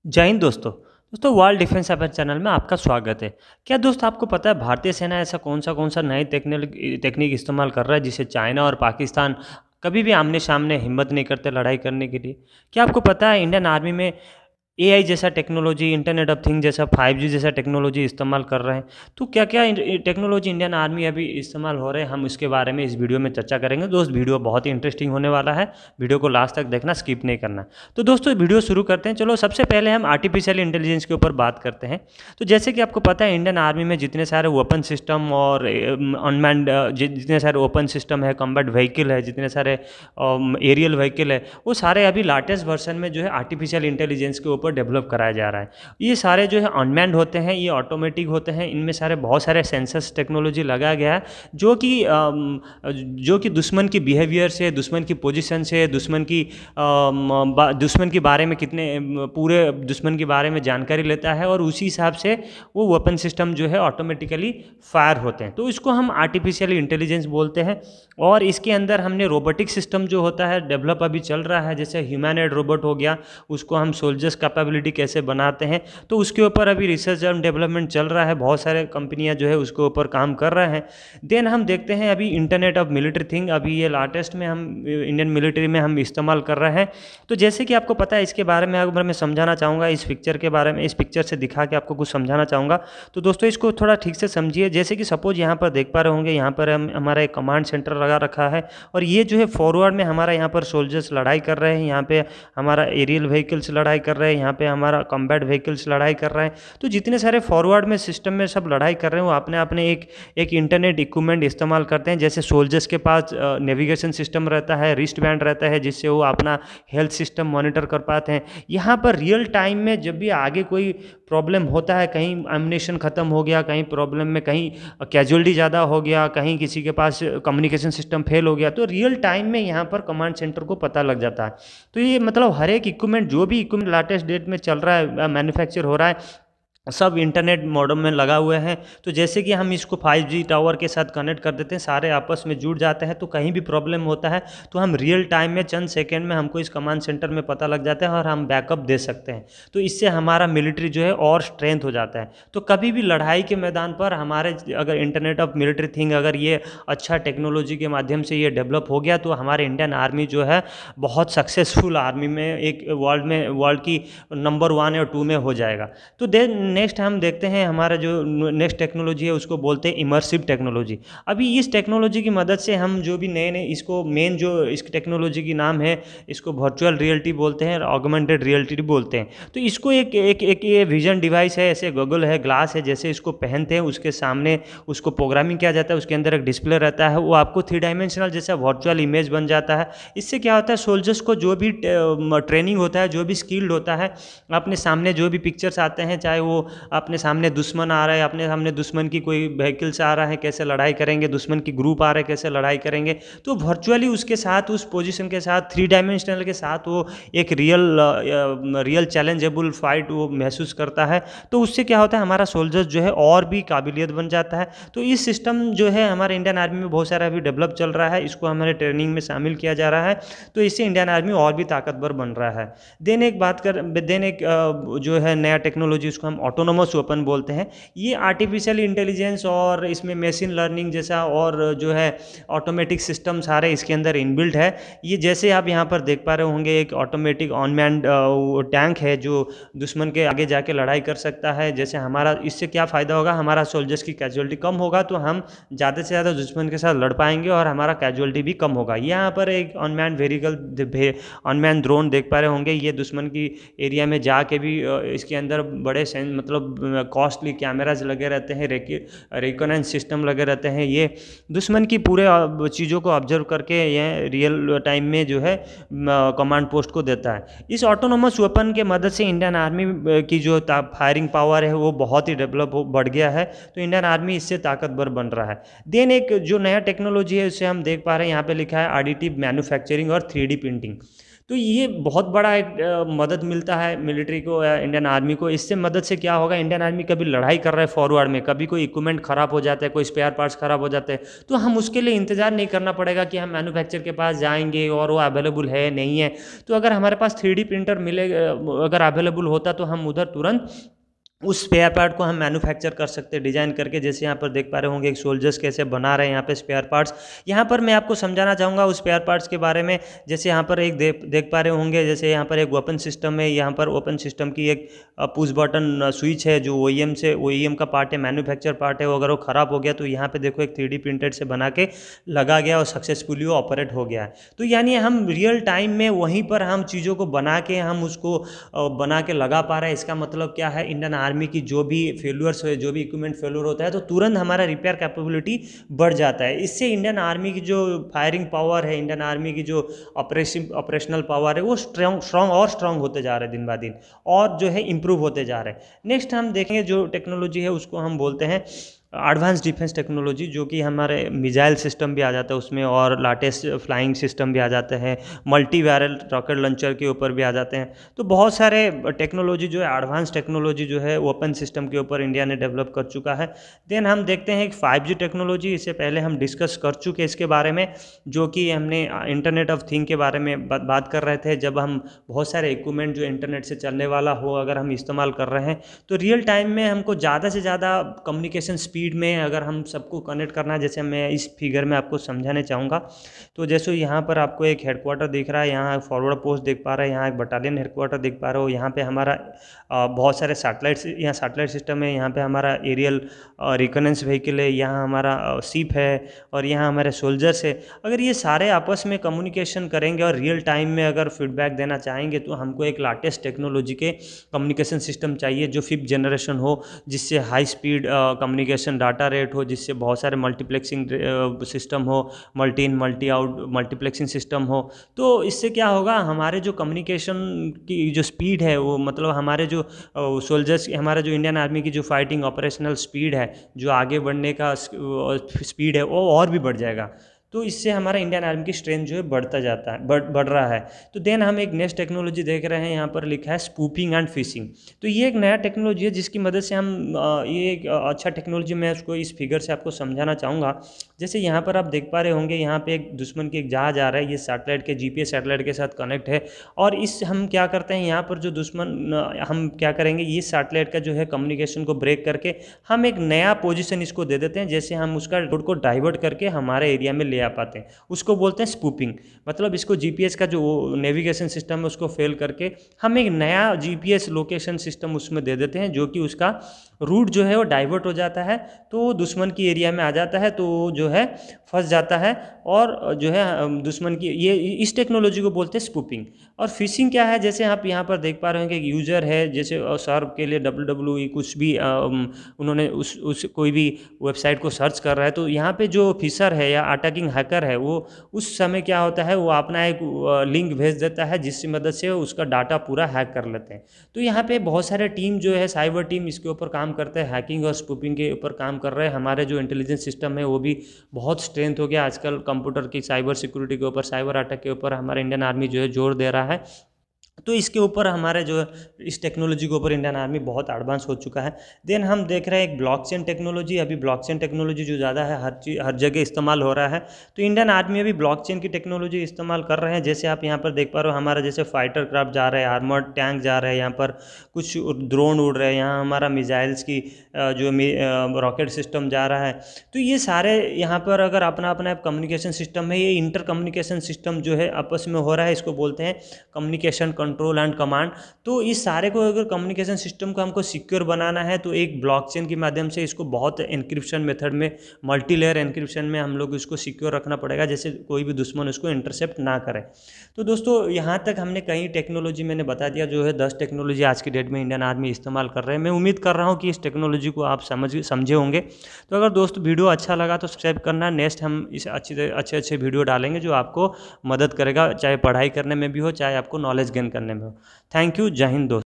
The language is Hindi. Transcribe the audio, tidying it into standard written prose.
जय हिंद दोस्तों वर्ल्ड डिफेंस अफेयर चैनल में आपका स्वागत है। क्या दोस्त आपको पता है भारतीय सेना ऐसा कौन सा नई टेक्निक इस्तेमाल कर रहा है जिसे चाइना और पाकिस्तान कभी भी आमने सामने हिम्मत नहीं करते लड़ाई करने के लिए। क्या आपको पता है इंडियन आर्मी में एआई जैसा टेक्नोलॉजी, इंटरनेट ऑफ थिंग जैसा 5G जैसा टेक्नोलॉजी इस्तेमाल कर रहे हैं। तो क्या क्या टेक्नोलॉजी इंडियन आर्मी अभी इस्तेमाल हो रहे हैं, हम उसके बारे में इस वीडियो में चर्चा करेंगे। दोस्त वीडियो बहुत ही इंटरेस्टिंग होने वाला है, वीडियो को लास्ट तक देखना, स्किप नहीं करना। तो दोस्तों वीडियो शुरू करते हैं। चलो सबसे पहले हम आर्टिफिशियल इंटेलिजेंस के ऊपर बात करते हैं। तो जैसे कि आपको पता है इंडियन आर्मी में जितने सारे वेपन सिस्टम और अनमैन्ड जितने सारे ओपन सिस्टम है, कॉम्बैट व्हीकल है, जितने सारे एरियल व्हीकल है, वो सारे अभी लेटेस्ट वर्जन में जो है आर्टिफिशियल इंटेलिजेंस के ऊपर डेवलप कराया जा रहा है। ये सारे जो है अनमैन्ड होते हैं, ये ऑटोमेटिक होते हैं, इनमें सारे बहुत सारे सेंसर्स टेक्नोलॉजी लगाया गया है जो कि दुश्मन की बिहेवियर से, दुश्मन की पोजीशन से, दुश्मन के बारे में पूरे दुश्मन के बारे में जानकारी लेता है और उसी हिसाब से वो वेपन सिस्टम जो है ऑटोमेटिकली फायर होते हैं। तो इसको हम आर्टिफिशियल इंटेलिजेंस बोलते हैं। और इसके अंदर हमने रोबोटिक सिस्टम जो होता है डेवलप अभी चल रहा है, जैसे ह्यूमैनॉइड रोबोट हो गया, उसको हम सोल्जर्स कैपेबिलिटी कैसे बनाते हैं, तो उसके ऊपर अभी रिसर्च एंड डेवलपमेंट चल रहा है। बहुत सारे कंपनियां जो है उसके ऊपर काम कर रहे हैं। देन हम देखते हैं अभी इंटरनेट ऑफ मिलिट्री थिंग, अभी ये लेटेस्ट में हम इंडियन मिलिट्री में हम इस्तेमाल कर रहे हैं। तो जैसे कि आपको पता है, इसके बारे में अगर मैं समझाना चाहूँगा, इस पिक्चर के बारे में, इस पिक्चर से दिखा के आपको कुछ समझाना चाहूँगा। तो दोस्तों इसको थोड़ा ठीक से समझिए। जैसे कि सपोज यहाँ पर देख पा रहे होंगे, यहाँ पर हमारा एक कमांड सेंटर लगा रखा है और ये जो है फॉरवर्ड में हमारा यहाँ पर सोल्जर्स लड़ाई कर रहे हैं, यहाँ पे हमारा एरियल व्हीकल्स लड़ाई कर रहे हैं, यहाँ पे हमारा कॉम्बैट व्हीकल्स लड़ाई कर रहे हैं। तो जितने सारे फॉरवर्ड में सिस्टम में सब लड़ाई कर रहे हैं, वो अपने अपने एक इंटरनेट इक्विपमेंट इस्तेमाल करते हैं। जैसे सोल्जर्स के पास नेविगेशन सिस्टम रहता है, रिस्ट बैंड रहता है, जिससे वो अपना हेल्थ सिस्टम मॉनिटर कर पाते हैं। यहाँ पर रियल टाइम में जब भी आगे कोई प्रॉब्लम होता है, कहीं एम्युनिशन ख़त्म हो गया, कहीं प्रॉब्लम में कहीं कैजुअलिटी ज़्यादा हो गया, कहीं किसी के पास कम्युनिकेशन सिस्टम फेल हो गया, तो रियल टाइम में यहाँ पर कमांड सेंटर को पता लग जाता है। तो ये मतलब हर एक इक्विपमेंट, जो भी इक्विपमेंट लेटेस्ट डेट में चल रहा है, मैन्युफैक्चर हो रहा है, सब इंटरनेट मॉडम में लगा हुए हैं। तो जैसे कि हम इसको 5G टावर के साथ कनेक्ट कर देते हैं, सारे आपस में जुड़ जाते हैं, तो कहीं भी प्रॉब्लम होता है तो हम रियल टाइम में चंद सेकंड में हमको इस कमांड सेंटर में पता लग जाता है और हम बैकअप दे सकते हैं। तो इससे हमारा मिलिट्री जो है और स्ट्रेंथ हो जाता है। तो कभी भी लड़ाई के मैदान पर हमारे अगर इंटरनेट ऑफ मिलिट्री थिंग, अगर ये अच्छा टेक्नोलॉजी के माध्यम से ये डेवलप हो गया, तो हमारे इंडियन आर्मी जो है बहुत सक्सेसफुल आर्मी में, एक वर्ल्ड की नंबर 1 या 2 में हो जाएगा। तो नेक्स्ट हम देखते हैं हमारा जो नेक्स्ट टेक्नोलॉजी है उसको बोलते हैं इमर्सिव टेक्नोलॉजी। अभी इस टेक्नोलॉजी की मदद से हम जो भी नए नए, इसको मेन जो इस टेक्नोलॉजी की नाम है, इसको वर्चुअल रियलिटी बोलते हैं और ऑगमेंटेड रियलिटी बोलते हैं। तो इसको एक एक एक ये विजन डिवाइस है, ऐसे गॉगल है, ग्लास है, जैसे इसको पहनते हैं, उसके सामने उसको प्रोग्रामिंग किया जाता है, उसके अंदर एक डिस्प्ले रहता है, वो आपको 3 डायमेंशनल जैसा वर्चुअल इमेज बन जाता है। इससे क्या होता है, सोल्जर्स को जो भी ट्रेनिंग होता है, जो भी स्किल्ड होता है, अपने सामने जो भी पिक्चर्स आते हैं, चाहे वो अपने सामने दुश्मन आ रहा है, अपने सामने दुश्मन की कोई व्हीकल्स आ रहा है, कैसे लड़ाई करेंगे, दुश्मन की ग्रुप आ रहा है, कैसे लड़ाई करेंगे, तो वर्चुअली उसके साथ, उस पोजीशन के साथ, 3 डायमेंशनल के साथ वो एक रियल चैलेंजेबल फाइट वो महसूस करता है। तो उससे क्या होता है, हमारा सोल्जर्स जो है और भी काबिलियत बन जाता है। तो इस सिस्टम जो है हमारे इंडियन आर्मी में बहुत सारा अभी डेवलप चल रहा है, इसको हमारे ट्रेनिंग में शामिल किया जा रहा है। तो इससे इंडियन आर्मी और भी ताकतवर बन रहा है। देन एक जो है नया टेक्नोलॉजी, उसको हम ऑटोनोमस वेपन बोलते हैं। ये आर्टिफिशियल इंटेलिजेंस और इसमें मशीन लर्निंग जैसा और जो है ऑटोमेटिक सिस्टम सारे इसके अंदर इनबिल्ट है। ये जैसे आप यहाँ पर देख पा रहे होंगे, एक ऑटोमेटिक ऑनमैन्ड टैंक है जो दुश्मन के आगे जाके लड़ाई कर सकता है। जैसे हमारा इससे क्या फ़ायदा होगा, हमारा सोल्जर्स की कैजुअलिटी कम होगा, तो हम ज़्यादा से ज़्यादा दुश्मन के साथ लड़ पाएंगे और हमारा कैजुअलिटी भी कम होगा। यहाँ पर एक अनमैन ड्रोन देख पा रहे होंगे, ये दुश्मन की एरिया में जाके भी इसके अंदर बड़े मतलब कॉस्टली कैमराज लगे रहते हैं, रिकॉग्नाइज सिस्टम लगे रहते हैं। ये दुश्मन की पूरे चीज़ों को ऑब्जर्व करके ये रियल टाइम में जो है कमांड पोस्ट को देता है। इस ऑटोनोमस वेपन के मदद से इंडियन आर्मी की जो फायरिंग पावर है वो बहुत ही बढ़ गया है। तो इंडियन आर्मी इससे ताकतवर बन रहा है। देन एक जो नया टेक्नोलॉजी है उसे हम देख पा रहे हैं, यहाँ पे लिखा है एडिटिव मैन्युफैक्चरिंग और 3D प्रिंटिंग। तो ये बहुत बड़ा एक मदद मिलता है मिलिट्री को या इंडियन आर्मी को। इससे मदद से क्या होगा, इंडियन आर्मी कभी लड़ाई कर रहा है फॉरवर्ड में, कभी कोई इक्विपमेंट ख़राब हो जाता है, कोई स्पेयर पार्ट्स ख़राब हो जाते हैं, तो हम उसके लिए इंतज़ार नहीं करना पड़ेगा कि हम मैन्युफैक्चर के पास जाएंगे और वो अवेलेबल है नहीं है। तो अगर हमारे पास 3D प्रिंटर मिलेगा, अगर अवेलेबल होता, तो हम उधर तुरंत उस स्पेयर पार्ट को हम मैन्युफैक्चर कर सकते हैं डिज़ाइन करके। जैसे यहाँ पर देख पा रहे होंगे एक सोल्जर्स कैसे बना रहे हैं यहाँ पे स्पेयर पार्ट्स। यहाँ पर मैं आपको समझाना चाहूँगा उस स्पेयर पार्ट्स के बारे में। जैसे यहाँ पर एक देख पा रहे होंगे, जैसे यहाँ पर एक वेपन सिस्टम है, यहाँ पर ओपन सिस्टम की एक पुश बटन स्विच है जो OEM का पार्ट है, मैन्युफैक्चर पार्ट है। वो अगर वो ख़राब हो गया तो यहाँ पर देखो एक 3D प्रिंटेड से बना के लगा गया और सक्सेसफुली वो ऑपरेट हो गया है। तो यानी हम रियल टाइम में वहीं पर हम चीज़ों को बना के हम उसको बना के लगा पा रहे हैं। इसका मतलब क्या है, इंडियन आर्मी की जो भी फेल्यूर्स है, जो भी इक्विपमेंट फेल्यूर होता है, तो तुरंत हमारा रिपेयर कैपेबिलिटी बढ़ जाता है। इससे इंडियन आर्मी की जो फायरिंग पावर है, इंडियन आर्मी की जो ऑपरेशनल पावर है, वो स्ट्रॉन्ग होते जा रहे हैं दिन ब दिन, और जो है इम्प्रूव होते जा रहे हैं। नेक्स्ट हम देखेंगे जो टेक्नोलॉजी है उसको हम बोलते हैं एडवांस डिफेंस टेक्नोलॉजी, जो कि हमारे मिसाइल सिस्टम भी आ जाता है उसमें, और लेटेस्ट फ्लाइंग सिस्टम भी आ जाते हैं, मल्टी बैरल रॉकेट लॉन्चर के ऊपर भी आ जाते हैं। तो बहुत सारे टेक्नोलॉजी जो है, एडवांस टेक्नोलॉजी जो है ओपन सिस्टम के ऊपर इंडिया ने डेवलप कर चुका है। देन हम देखते हैं एक 5G टेक्नोलॉजी। इससे पहले हम डिस्कस कर चुके इसके बारे में, जो कि हमने इंटरनेट ऑफ थिंग के बारे में बात कर रहे थे। जब हम बहुत सारे इक्विपमेंट जो इंटरनेट से चलने वाला हो अगर हम इस्तेमाल कर रहे हैं, तो रियल टाइम में हमको ज़्यादा से ज़्यादा कम्युनिकेशन स्पीड में अगर हम सबको कनेक्ट करना है, जैसे मैं इस फिगर में आपको समझाने चाहूँगा। तो जैसे यहाँ पर आपको एक हेडक्वार्टर दिख रहा है, यहाँ फॉरवर्ड पोस्ट दिख पा रहा है, यहाँ एक बटालियन हेडक्वार्टर दिख पा रहे हो, यहाँ पे हमारा बहुत सारे सैटेलाइट्स, यहाँ सैटेलाइट सिस्टम है, यहाँ पे हमारा एरियल रिकनेंस व्हीकल है, यहाँ हमारा शिप है, और यहाँ हमारे सोल्जर्स है। अगर ये सारे आपस में कम्युनिकेशन करेंगे और रियल टाइम में अगर फीडबैक देना चाहेंगे, तो हमको एक लेटेस्ट टेक्नोलॉजी के कम्युनिकेशन सिस्टम चाहिए जो 5th जनरेशन हो, जिससे high speed communication data rate हो, जिससे बहुत सारे मल्टीप्लेक्सिंग सिस्टम हो, मल्टी इन मल्टी आउट मल्टीप्लेक्सिंग सिस्टम हो। तो इससे क्या होगा, हमारे जो कम्युनिकेशन की जो स्पीड है, वो मतलब हमारे जो सोल्जर्स, हमारा जो इंडियन आर्मी की जो फाइटिंग ऑपरेशनल स्पीड है, जो आगे बढ़ने का स्पीड है, वो और भी बढ़ जाएगा। तो इससे हमारा इंडियन आर्मी की स्ट्रेंथ जो है बढ़ता जाता है, बढ़ रहा है। तो देन हम एक नेक्स्ट टेक्नोलॉजी देख रहे हैं, यहाँ पर लिखा है स्पूपिंग एंड फिशिंग। तो ये एक नया टेक्नोलॉजी है जिसकी मदद से हम ये एक अच्छा टेक्नोलॉजी, मैं उसको इस फिगर से आपको समझाना चाहूँगा। जैसे यहाँ पर आप देख पा रहे होंगे, यहाँ पे एक दुश्मन की एक जहाज आ रहा है, ये सैटेलाइट के GPS सैटेलाइट के साथ कनेक्ट है, और इस हम क्या करते हैं, यहाँ पर जो दुश्मन, हम क्या करेंगे, ये सैटेलाइट का जो है कम्युनिकेशन को ब्रेक करके हम एक नया पोजीशन इसको दे देते हैं। जैसे हम उसका रोड को डाइवर्ट करके हमारे एरिया में ले आ पाते हैं, उसको बोलते हैं स्पूपिंग। मतलब इसको GPS का जो नेविगेशन सिस्टम है उसको फेल करके हम एक नया GPS लोकेशन सिस्टम उसमें दे देते हैं, जो कि उसका रूट जो है वो डाइवर्ट हो जाता है, तो दुश्मन की एरिया में आ जाता है, तो जो है फंस जाता है, और जो है दुश्मन की, ये इस टेक्नोलॉजी को बोलते हैं स्पूपिंग। और फिशिंग क्या है, जैसे आप यहाँ पर देख पा रहे हैं कि एक यूज़र है, जैसे सर्व के लिए WWE कुछ भी उन्होंने उस कोई भी वेबसाइट को सर्च कर रहा है, तो यहाँ पे जो फिशर है या अटैकिंग हैकर है, वो उस समय क्या होता है, वो अपना एक लिंक भेज देता है, जिसकी मदद से उसका डाटा पूरा हैक कर लेते हैं। तो यहाँ पे बहुत सारे टीम जो है, साइबर टीम इसके ऊपर काम करते हैं, हैकिंग और स्पूपिंग के ऊपर काम कर रहे हैं। हमारे जो इंटेलिजेंस सिस्टम है वो भी बहुत स्ट्रेंथ हो गया आजकल कंप्यूटर की साइबर सिक्योरिटी के ऊपर, साइबर अटैक के ऊपर हमारा इंडियन आर्मी जो है जोर दे रहा है। तो इसके ऊपर हमारे जो इस टेक्नोलॉजी के ऊपर इंडियन आर्मी बहुत एडवांस हो चुका है। देन हम देख रहे हैं एक ब्लॉकचेन टेक्नोलॉजी। अभी ब्लॉकचेन टेक्नोलॉजी जो ज़्यादा है, हर जगह इस्तेमाल हो रहा है। तो इंडियन आर्मी अभी ब्लॉकचेन की टेक्नोलॉजी इस्तेमाल कर रहे हैं। जैसे आप यहाँ पर देख पा रहे हो, हमारा जैसे फाइटर क्राफ्ट जा रहा है, आर्मर्ड टैंक जा रहा है, यहाँ पर कुछ ड्रोन उड़ रहे हैं, यहाँ हमारा मिसाइल्स की जो रॉकेट सिस्टम जा रहा है। तो ये सारे यहाँ पर अगर अपना अपना कम्युनिकेशन सिस्टम है, ये इंटर कम्युनिकेशन सिस्टम जो है आपस में हो रहा है, इसको बोलते हैं कम्युनिकेशन कंट्रोल एंड कमांड। तो इस सारे को अगर कम्युनिकेशन सिस्टम को हमको सिक्योर बनाना है, तो एक ब्लॉकचेन के माध्यम से इसको बहुत एन्क्रिप्शन मेथड में, मल्टी लेयर एन्क्रिप्शन में हम लोग इसको सिक्योर रखना पड़ेगा, जैसे कोई भी दुश्मन उसको इंटरसेप्ट ना करे। तो दोस्तों यहाँ तक हमने कई टेक्नोलॉजी मैंने बता दिया, जो है 10 टेक्नोलॉजी आज की डेट में इंडियन आर्मी इस्तेमाल कर रहे हैं। मैं उम्मीद कर रहा हूँ कि इस टेक्नोलॉजी को आप समझे होंगे। तो अगर दोस्त वीडियो अच्छा लगा तो सब्सक्राइब करना। नेक्स्ट हम इस अच्छे वीडियो डालेंगे जो आपको मदद करेगा, चाहे पढ़ाई करने में भी हो, चाहे आपको नॉलेज गेन करने में हो। Thank you. जय हिंद दोस्त।